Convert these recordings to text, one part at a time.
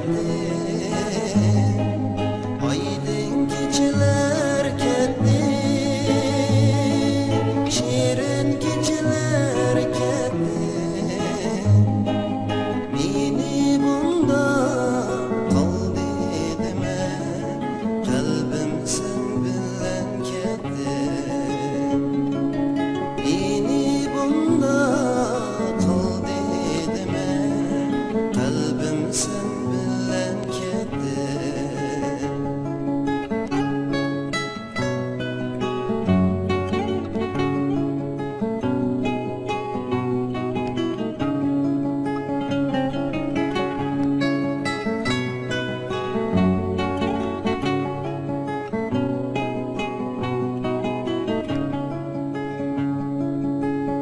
ketdi, aydın geceler ketdi, şirin geceler ketdi. Meni bunda kal dedime, kalbim sen bilen ketdi. Meni bunda kal dedime, kalbim sen bilen ketdi.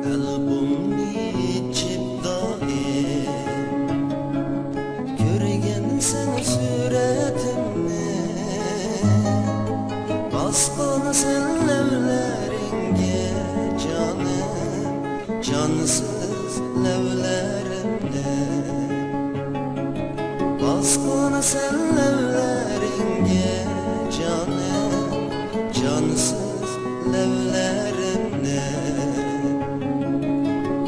Kalbimni içip daim görgen sen suretimni, basqan sen levleringge canım, cansız levlerimde. Basqan sen levleringge canım, cansız levlerimde.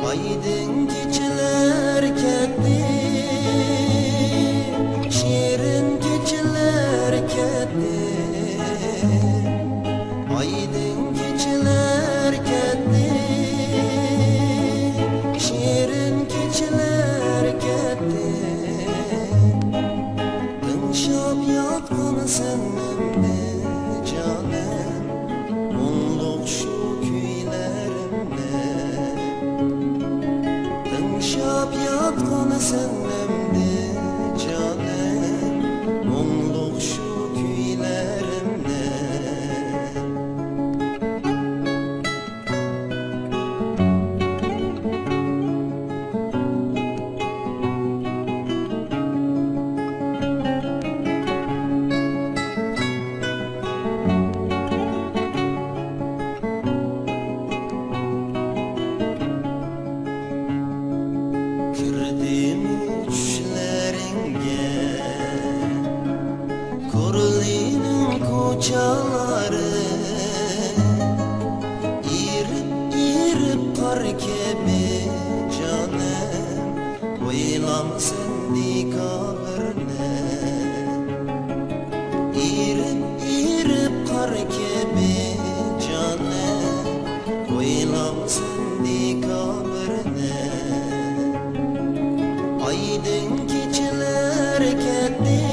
Aydın geceler ketdi, şirin geceler ketdi. Aydın geceler ketdi, şirin geceler ketdi. Tınşap yatqan senimde canım, onluq şu kuylerimde. Tınşap yatqan senimde canım, onluq şu kuylerimde. Kirdim düşleringge, Kurli'nin koçaları, irip kar gibi canım, oylam sendi kabirne. İrip kar gibi canım, oylam sendi kabirne. Aydın geceler ketdi,